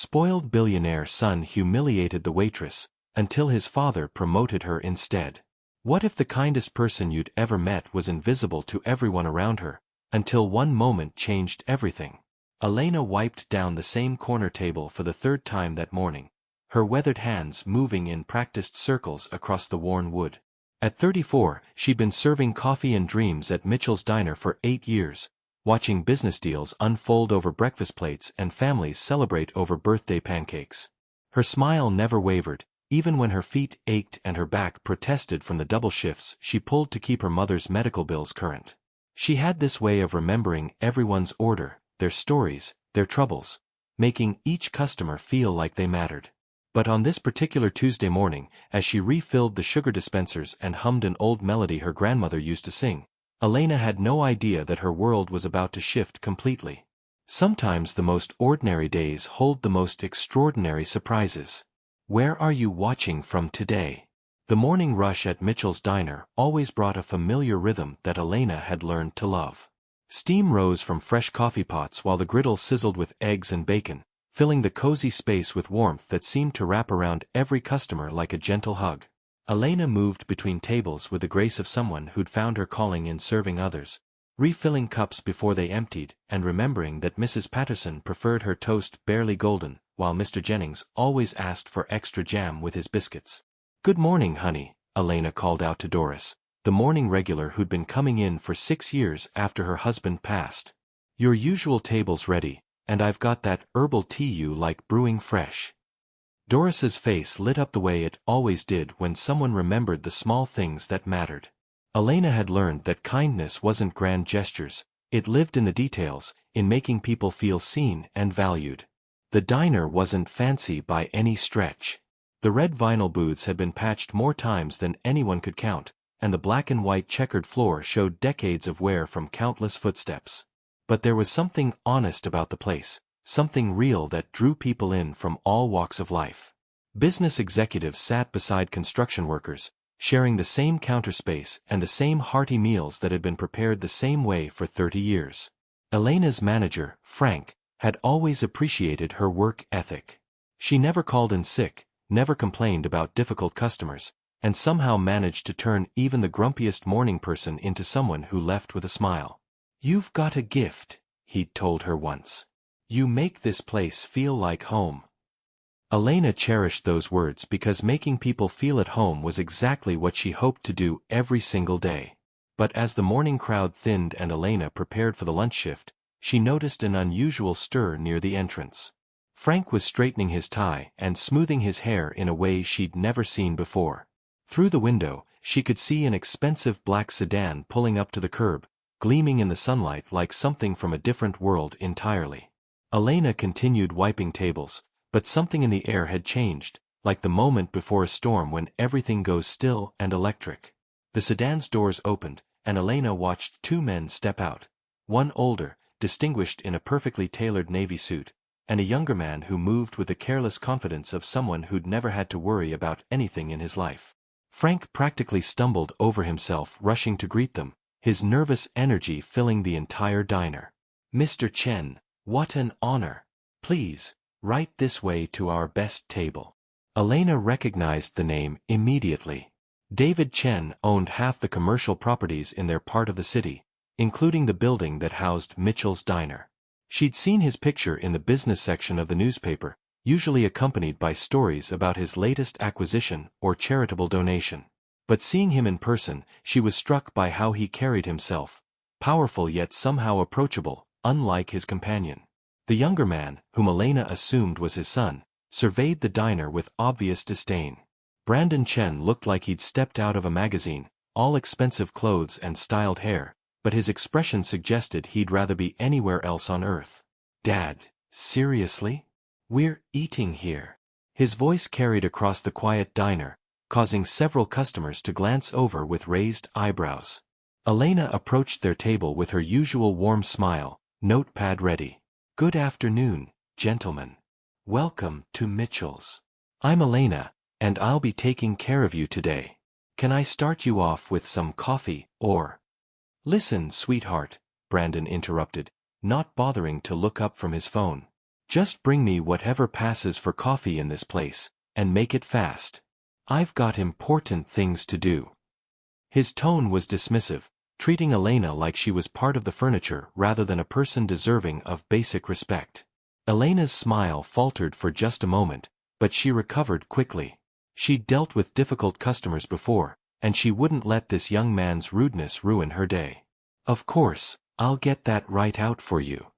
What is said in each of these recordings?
spoiled billionaire son humiliated the waitress, until his father promoted her instead. What if the kindest person you'd ever met was invisible to everyone around her, until one moment changed everything? Elena wiped down the same corner table for the third time that morning, her weathered hands moving in practiced circles across the worn wood. At 34, she'd been serving coffee and dreams at Mitchell's Diner for 8 years, watching business deals unfold over breakfast plates and families celebrate over birthday pancakes. Her smile never wavered, even when her feet ached and her back protested from the double shifts she pulled to keep her mother's medical bills current. She had this way of remembering everyone's order, their stories, their troubles, making each customer feel like they mattered. But on this particular Tuesday morning, as she refilled the sugar dispensers and hummed an old melody her grandmother used to sing, Elena had no idea that her world was about to shift completely. Sometimes the most ordinary days hold the most extraordinary surprises. Where are you watching from today? The morning rush at Mitchell's Diner always brought a familiar rhythm that Elena had learned to love. Steam rose from fresh coffee pots while the griddle sizzled with eggs and bacon, filling the cozy space with warmth that seemed to wrap around every customer like a gentle hug. Elena moved between tables with the grace of someone who'd found her calling in serving others, refilling cups before they emptied and remembering that Mrs. Patterson preferred her toast barely golden, while Mr. Jennings always asked for extra jam with his biscuits. "Good morning, honey," Elena called out to Doris, the morning regular who'd been coming in for 6 years after her husband passed. "Your usual table's ready, and I've got that herbal tea you like brewing fresh." Doris's face lit up the way it always did when someone remembered the small things that mattered. Elena had learned that kindness wasn't grand gestures, it lived in the details, in making people feel seen and valued. The diner wasn't fancy by any stretch. The red vinyl booths had been patched more times than anyone could count, and the black and white checkered floor showed decades of wear from countless footsteps. But there was something honest about the place, something real that drew people in from all walks of life. Business executives sat beside construction workers, sharing the same counter space and the same hearty meals that had been prepared the same way for 30 years. Elena's manager, Frank, had always appreciated her work ethic. She never called in sick, never complained about difficult customers, and somehow managed to turn even the grumpiest morning person into someone who left with a smile. "You've got a gift," he'd told her once. "You make this place feel like home." Elena cherished those words because making people feel at home was exactly what she hoped to do every single day. But as the morning crowd thinned and Elena prepared for the lunch shift, she noticed an unusual stir near the entrance. Frank was straightening his tie and smoothing his hair in a way she'd never seen before. Through the window, she could see an expensive black sedan pulling up to the curb, gleaming in the sunlight like something from a different world entirely. Elena continued wiping tables, but something in the air had changed, like the moment before a storm when everything goes still and electric. The sedan's doors opened, and Elena watched 2 men step out, one older, distinguished in a perfectly tailored navy suit, and a younger man who moved with the careless confidence of someone who'd never had to worry about anything in his life. Frank practically stumbled over himself rushing to greet them, his nervous energy filling the entire diner. "Mr. Chen, what an honor. Please, right this way to our best table." Elena recognized the name immediately. David Chen owned half the commercial properties in their part of the city, including the building that housed Mitchell's Diner. She'd seen his picture in the business section of the newspaper, usually accompanied by stories about his latest acquisition or charitable donation. But seeing him in person, she was struck by how he carried himself, powerful yet somehow approachable, unlike his companion. The younger man, whom Elena assumed was his son, surveyed the diner with obvious disdain. Brandon Chen looked like he'd stepped out of a magazine, all expensive clothes and styled hair, but his expression suggested he'd rather be anywhere else on earth. "Dad, seriously? We're eating here." His voice carried across the quiet diner, causing several customers to glance over with raised eyebrows. Elena approached their table with her usual warm smile, notepad ready. "Good afternoon, gentlemen. Welcome to Mitchell's. I'm Elena, and I'll be taking care of you today. Can I start you off with some coffee, or—" "Listen, sweetheart," Brandon interrupted, not bothering to look up from his phone. Just bring me whatever passes for coffee in this place, and make it fast. I've got important things to do. His tone was dismissive, treating Elena like she was part of the furniture rather than a person deserving of basic respect. Elena's smile faltered for just a moment, but she recovered quickly. She'd dealt with difficult customers before, and she wouldn't let this young man's rudeness ruin her day. Of course, I'll get that right out for you.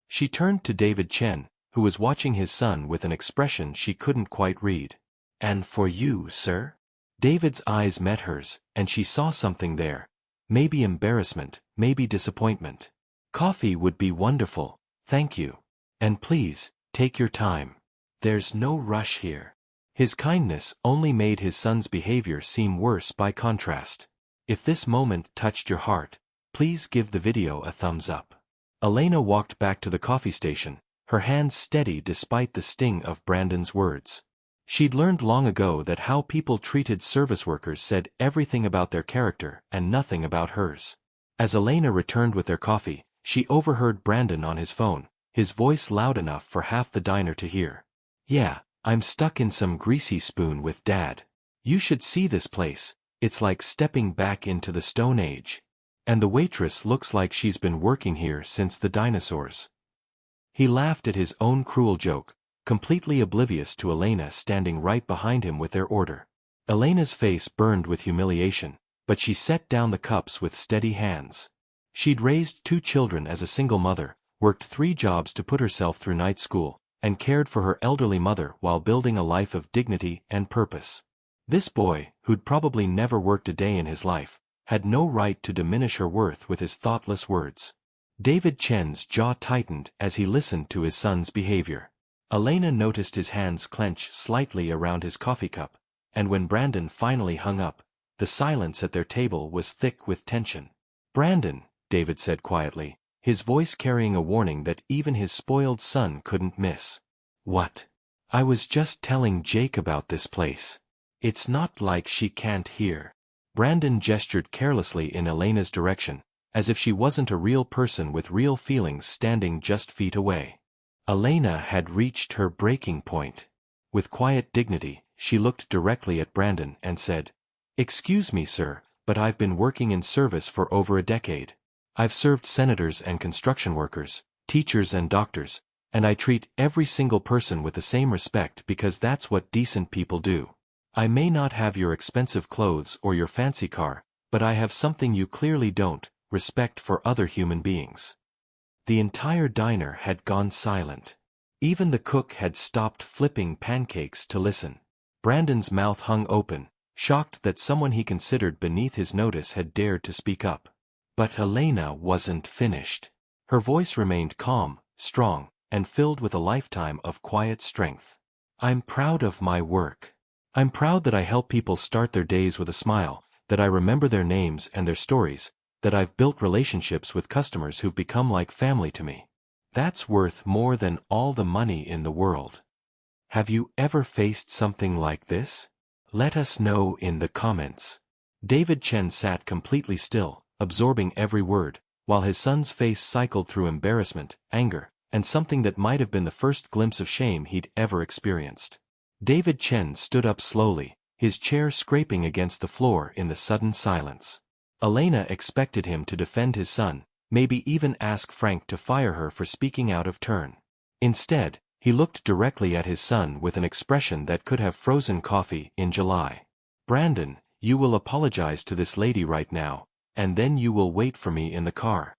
She turned to David Chen, who was watching his son with an expression she couldn't quite read. And for you, sir? David's eyes met hers, and she saw something there. Maybe embarrassment, maybe disappointment. Coffee would be wonderful, thank you. And please, take your time. There's no rush here. His kindness only made his son's behavior seem worse by contrast. If this moment touched your heart, please give the video a thumbs up. Elena walked back to the coffee station, her hands steady despite the sting of Brandon's words. She'd learned long ago that how people treated service workers said everything about their character and nothing about hers. As Elena returned with their coffee, she overheard Brandon on his phone, his voice loud enough for half the diner to hear. Yeah, I'm stuck in some greasy spoon with Dad. You should see this place, it's like stepping back into the Stone Age. And the waitress looks like she's been working here since the dinosaurs. He laughed at his own cruel joke, completely oblivious to Elena standing right behind him with their order. Elena's face burned with humiliation, but she set down the cups with steady hands. She'd raised 2 children as a single mother, worked 3 jobs to put herself through night school, and cared for her elderly mother while building a life of dignity and purpose. This boy, who'd probably never worked a day in his life, had no right to diminish her worth with his thoughtless words. David Chen's jaw tightened as he listened to his son's behavior. Elena noticed his hands clench slightly around his coffee cup, and when Brandon finally hung up, the silence at their table was thick with tension. Brandon, David said quietly, his voice carrying a warning that even his spoiled son couldn't miss. What? I was just telling Jake about this place. It's not like she can't hear. Brandon gestured carelessly in Elena's direction, as if she wasn't a real person with real feelings standing just feet away. Elena had reached her breaking point. With quiet dignity, she looked directly at Brandon and said, "Excuse me, sir, but I've been working in service for over a decade. I've served senators and construction workers, teachers and doctors, and I treat every single person with the same respect because that's what decent people do. I may not have your expensive clothes or your fancy car, but I have something you clearly don't, respect for other human beings." The entire diner had gone silent. Even the cook had stopped flipping pancakes to listen. Brandon's mouth hung open, shocked that someone he considered beneath his notice had dared to speak up. But Elena wasn't finished. Her voice remained calm, strong, and filled with a lifetime of quiet strength. "I'm proud of my work. I'm proud that I help people start their days with a smile, that I remember their names and their stories, that I've built relationships with customers who've become like family to me. That's worth more than all the money in the world. Have you ever faced something like this? Let us know in the comments." David Chen sat completely still, absorbing every word, while his son's face cycled through embarrassment, anger, and something that might have been the first glimpse of shame he'd ever experienced. David Chen stood up slowly, his chair scraping against the floor in the sudden silence. Elena expected him to defend his son, maybe even ask Frank to fire her for speaking out of turn. Instead, he looked directly at his son with an expression that could have frozen coffee in July. "Brandon, you will apologize to this lady right now, and then you will wait for me in the car."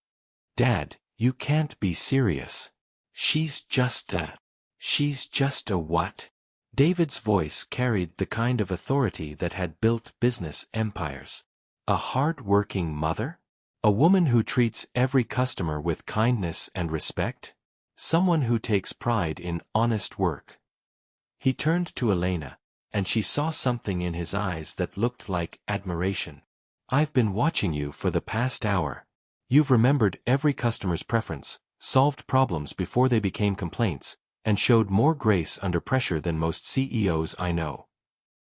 "Dad, you can't be serious. She's just a what?" David's voice carried the kind of authority that had built business empires. A hard-working mother? A woman who treats every customer with kindness and respect? Someone who takes pride in honest work. He turned to Elena, and she saw something in his eyes that looked like admiration. "I've been watching you for the past hour. You've remembered every customer's preference, solved problems before they became complaints, and showed more grace under pressure than most CEOs I know."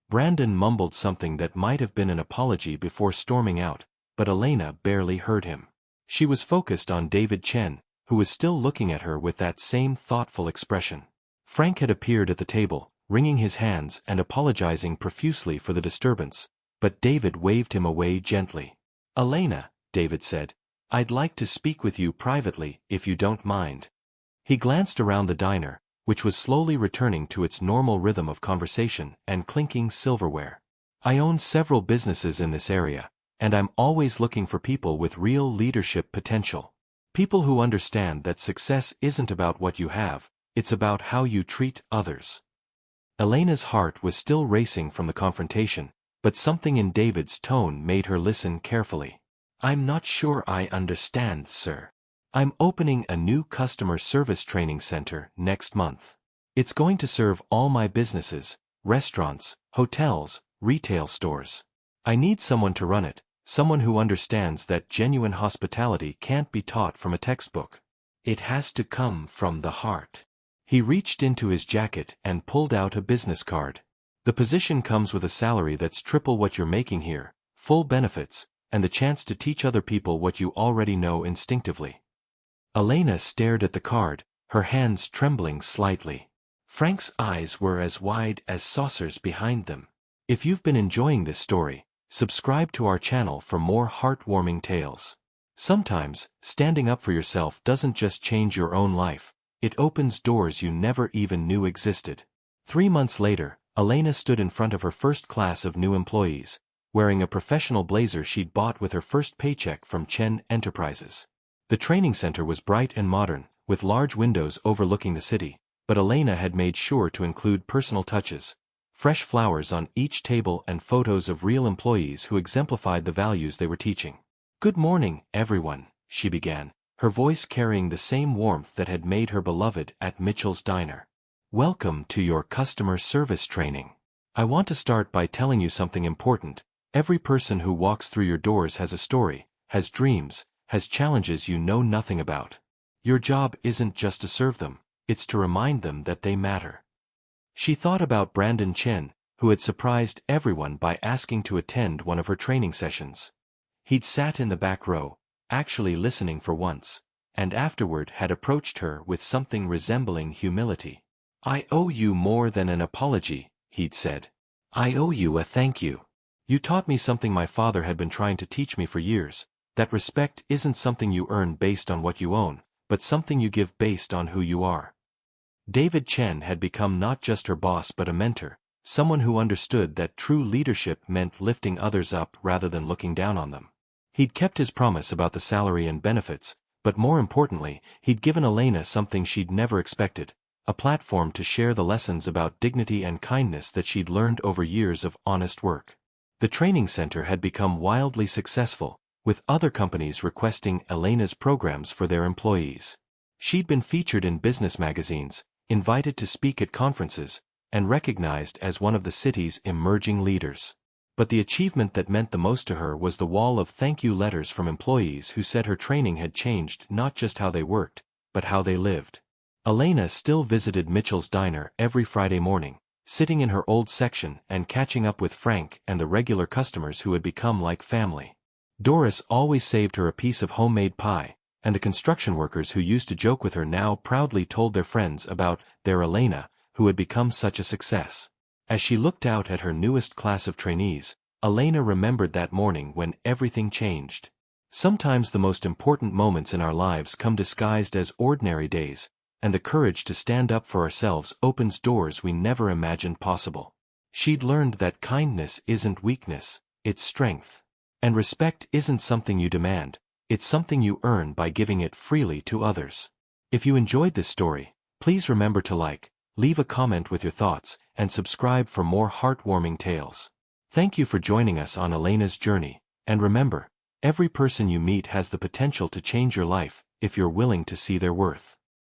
Brandon mumbled something that might have been an apology before storming out, but Elena barely heard him. She was focused on David Chen, who was still looking at her with that same thoughtful expression. Frank had appeared at the table, wringing his hands and apologizing profusely for the disturbance, but David waved him away gently. "Elena," David said, "I'd like to speak with you privately, if you don't mind." He glanced around the diner, which was slowly returning to its normal rhythm of conversation and clinking silverware. "I own several businesses in this area, and I'm always looking for people with real leadership potential. People who understand that success isn't about what you have, it's about how you treat others." Elena's heart was still racing from the confrontation, but something in David's tone made her listen carefully. "I'm not sure I understand, sir. I'm opening a new customer service training center next month. It's going to serve all my businesses, restaurants, hotels, retail stores. I need someone to run it, someone who understands that genuine hospitality can't be taught from a textbook. It has to come from the heart." He reached into his jacket and pulled out a business card. "The position comes with a salary that's triple what you're making here, full benefits, and the chance to teach other people what you already know instinctively." Elena stared at the card, her hands trembling slightly. Frank's eyes were as wide as saucers behind them. If you've been enjoying this story, subscribe to our channel for more heartwarming tales. Sometimes, standing up for yourself doesn't just change your own life, it opens doors you never even knew existed. 3 months later, Elena stood in front of her first class of new employees, wearing a professional blazer she'd bought with her first paycheck from Chen Enterprises. The training center was bright and modern, with large windows overlooking the city, but Elena had made sure to include personal touches, fresh flowers on each table and photos of real employees who exemplified the values they were teaching. "Good morning, everyone," she began, her voice carrying the same warmth that had made her beloved at Mitchell's Diner. "Welcome to your customer service training. I want to start by telling you something important. Every person who walks through your doors has a story, has dreams, has challenges you know nothing about. Your job isn't just to serve them, it's to remind them that they matter." She thought about Brandon Chen, who had surprised everyone by asking to attend one of her training sessions. He'd sat in the back row, actually listening for once, and afterward had approached her with something resembling humility. "I owe you more than an apology," he'd said. "I owe you a thank you. You taught me something my father had been trying to teach me for years, that respect isn't something you earn based on what you own, but something you give based on who you are." David Chen had become not just her boss but a mentor, someone who understood that true leadership meant lifting others up rather than looking down on them. He'd kept his promise about the salary and benefits, but more importantly, he'd given Elena something she'd never expected, a platform to share the lessons about dignity and kindness that she'd learned over years of honest work. The training center had become wildly successful, with other companies requesting Elena's programs for their employees. She'd been featured in business magazines, invited to speak at conferences, and recognized as one of the city's emerging leaders. But the achievement that meant the most to her was the wall of thank you letters from employees who said her training had changed not just how they worked, but how they lived. Elena still visited Mitchell's Diner every Friday morning, sitting in her old section and catching up with Frank and the regular customers who had become like family. Doris always saved her a piece of homemade pie, and the construction workers who used to joke with her now proudly told their friends about their Elena, who had become such a success. As she looked out at her newest class of trainees, Elena remembered that morning when everything changed. Sometimes the most important moments in our lives come disguised as ordinary days, and the courage to stand up for ourselves opens doors we never imagined possible. She'd learned that kindness isn't weakness, it's strength. And respect isn't something you demand, it's something you earn by giving it freely to others. If you enjoyed this story, please remember to like, leave a comment with your thoughts, and subscribe for more heartwarming tales. Thank you for joining us on Elena's journey, and remember, every person you meet has the potential to change your life, if you're willing to see their worth.